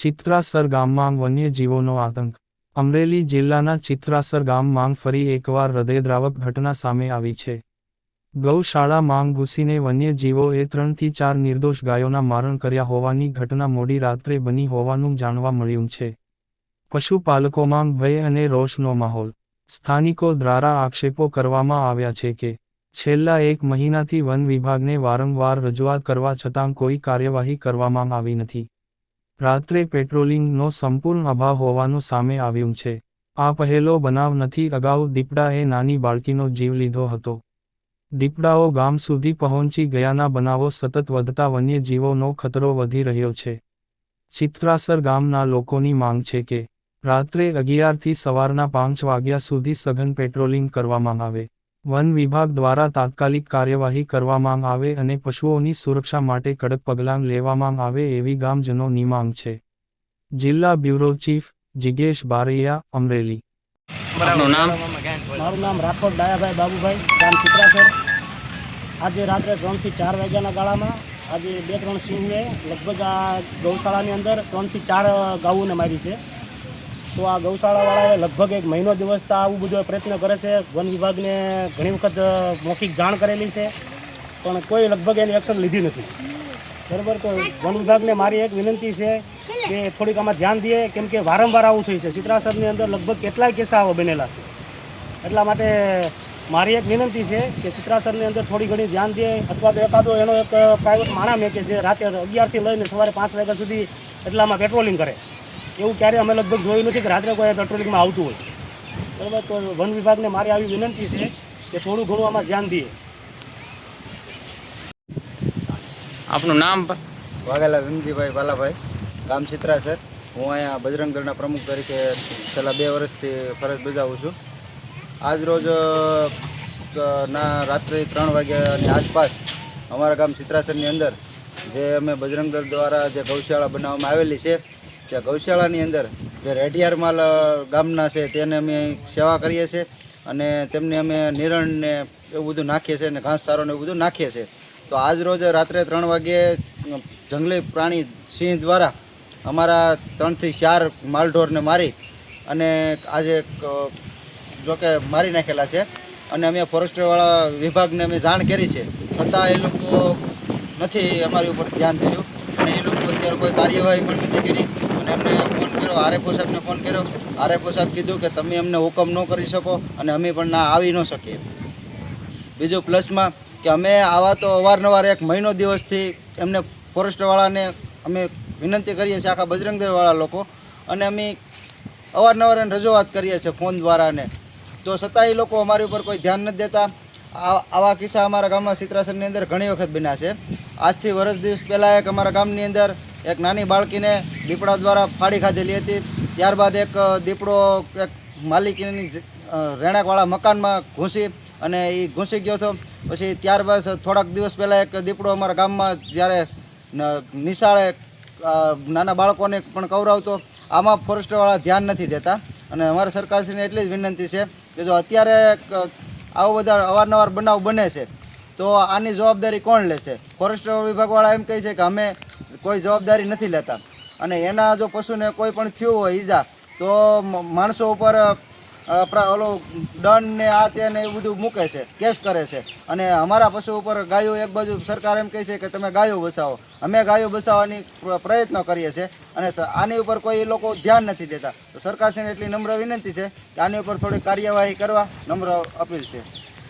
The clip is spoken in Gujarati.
ચિત્રાસર ગામમાં વન્યજીવોનો આતંક. અમરેલી જિલ્લાના ચિત્રાસર ગામમાં ફરી એકવાર હૃદયદ્રાવક ઘટના સામે આવી છે. ગૌશાળામાં ઘૂસીને વન્યજીવોએ 3 થી 4 નિર્દોષ ગાયોના મારણ કર્યા હોવાની ઘટના મોડી રાત્રે બની હોવાનું જાણવા મળ્યું છે. પશુપાલકોમાં ભય અને રોષનો માહોલ. સ્થાનિકો દ્વારા આક્ષેપો કરવામાં આવ્યા છે કે છેલ્લા 1 મહિનાથી વન વિભાગને વારંવાર રજૂઆત કરવા છતાં કોઈ કાર્યવાહી કરવામાં આવી નથી. રાત્રે પેટ્રોલિંગનો સંપૂર્ણ અભાવ હોવાનું સામે આવ્યું છે. આ પહેલો બનાવ નથી. અગાઉ દીપડાએ નાની બાળકીનો જીવ લીધો હતો. દીપડાઓ ગામ સુધી પહોંચી ગયાના બનાવો સતત વધતા વન્યજીવોનો ખતરો વધી રહ્યો છે. ચિત્રાસર ગામના લોકોની માંગ છે કે રાત્રે 11 થી સવારના 5 વાગ્યા સુધી સઘન પેટ્રોલિંગ કરવામાં આવે. વન વિભાગ દ્વારા તાત્કાલિક કાર્યવાહી કરવામાં આવે અને પશુઓની સુરક્ષા માટે કડક પગલાં લેવામાં આવે એવી ગામજનોની માંગ છે. જિલ્લા બ્યુરો ચીફ જિગેશ બારૈયા, અમરેલી. મારું નામ રાઠોડ ડાયાભાઈ બાબુભાઈ, ગામ ચિત્રાસર. આજે રાત્રે 3 થી 4 વાગ્યાના ગાળામાં આજે 2-3 સિંહને લગભગ આ ગૌશાળાની અંદર 3 થી 4 ગાયોને મારી છે. તો આ ગૌશાળાવાળાએ લગભગ 1 મહિનો દિવસથી આવું બધો પ્રયત્ન કરે છે. વન વિભાગને ઘણી વખત મૌખિક જાણ કરેલી છે, પણ કોઈ લગભગ એની એક્શન લીધી નથી. બરાબર. તો વન વિભાગને મારી એક વિનંતી છે કે થોડીક આમાં ધ્યાન દે, કેમ કે વારંવાર આવું થઈ છે. ચિત્રાસરની અંદર લગભગ કેટલાય કિસ્સાઓ બનેલા છે. એટલા માટે મારી એક વિનંતી છે કે ચિત્રાસરની અંદર થોડી ઘણી ધ્યાન દે, અથવા તો એકાદો એનો એક પ્રાઇવેટ માણસ મેં કે જે રાતે 11 થી લઈને સવારે 5 વાગ્યા સુધી એટલામાં પેટ્રોલિંગ કરે. એવું ક્યારેય અમે લગભગ જોયું નથી કે રાત્રે કોઈ પેટ્રોલિંગમાં આવતું હોય. બરાબર. તો વન વિભાગને મારી આવી વિનંતી છે કે થોડું ઘણું આમાં ધ્યાન દે. આપનું નામ? વાઘેલા વિમજીભાઈ બાલાભાઈ, ગામ ચિત્રાસર. હું અહીંયા બજરંગ દળના પ્રમુખ તરીકે છેલ્લા 2 વર્ષથી ફરજ બજાવું છું. આજ રોજ રાત્રે 3 વાગ્યાની આસપાસ અમારા ગામ ચિત્રાસરની અંદર જે અમે બજરંગ દળ દ્વારા જે ગૌશાળા બનાવવામાં આવેલી છે, ત્યાં ગૌશાળાની અંદર જે રેઢિયારમાલ ગામના છે તેને અમે સેવા કરીએ છીએ અને તેમને અમે નિરણને એવું બધું નાખીએ છીએ અને ઘાસચારો ને એવું બધું નાખીએ છીએ. તો આજ રોજ રાત્રે 3 વાગ્યે જંગલી પ્રાણી સિંહ દ્વારા અમારા 3 થી 4 માલઢોરને મારી અને આજે જોકે મારી નાખેલા છે. અને અમે ફોરેસ્ટવાળા વિભાગને અમે જાણ કરી છે, છતાં એ લોકો નથી અમારી ઉપર ધ્યાન કર્યું અને એ લોકો અત્યારે કોઈ કાર્યવાહી પણ નથી કરી. અને એમને ફોન કર્યો, આરએફઓ સાહેબને ફોન કર્યો. આરએફઓ સાહેબ કીધું કે તમે અમને હુકમ ન કરી શકો અને અમે પણ ના આવી ન શકીએ. બીજું પ્લસમાં કે અમે આવા તો અવારનવાર 1 મહિનો દિવસથી એમને ફોરેસ્ટવાળાને અમે વિનંતી કરીએ છીએ, આખા બજરંગ દળવાળા લોકો, અને અમે અવારનવાર એને રજૂઆત કરીએ છીએ ફોન દ્વારા ને, તો છતાં એ લોકો અમારી ઉપર કોઈ ધ્યાન નથી દેતા. આવા કિસ્સા અમારા ગામમાં ચિત્રાસરની અંદર ઘણી વખત બન્યા છે. આજથી વર્ષ દિવસ પહેલાં એક અમારા ગામની અંદર એક નાની બાળકીને દીપડા દ્વારા ફાડી ખાધેલી હતી. ત્યારબાદ એક દીપડો એક માલિકીની રહેણાંકવાળા મકાનમાં ઘૂસી અને એ ઘૂસી ગયો હતો. પછી ત્યારબાદ થોડાક દિવસ પહેલાં એક દીપડો અમારા ગામમાં જ્યારે નિશાળે નાના બાળકોને પણ કવરાવતો. આમાં ફોરેસ્ટવાળા ધ્યાન નથી દેતા અને અમારા સરકારશ્રીને એટલી જ વિનંતી છે કે જો અત્યારે આવો બધા અવારનવાર બનાવ બને છે તો આની જવાબદારી કોણ લેશે? ફોરેસ્ટ વિભાગવાળા એમ કહે છે કે અમે કોઈ જવાબદારી નથી લેતા, અને એના જો પશુને કોઈ પણ થયું હોય ઈજા તો માણસો ઉપર ઓલો દંડ ને આ તે ને એવું બધું મૂકે છે, કેસ કરે છે. અને અમારા પશુ ઉપર ગાયો, એક બાજુ સરકાર એમ કહે છે કે તમે ગાયો બચાવો, અમે ગાયો બચાવવાની પ્રયત્નો કરીએ છીએ અને આની ઉપર કોઈ લોકો ધ્યાન નથી દેતા. તો સરકારશ્રીને એટલી નમ્ર વિનંતી છે કે આની ઉપર થોડી કાર્યવાહી કરવા નમ્ર અપીલ છે.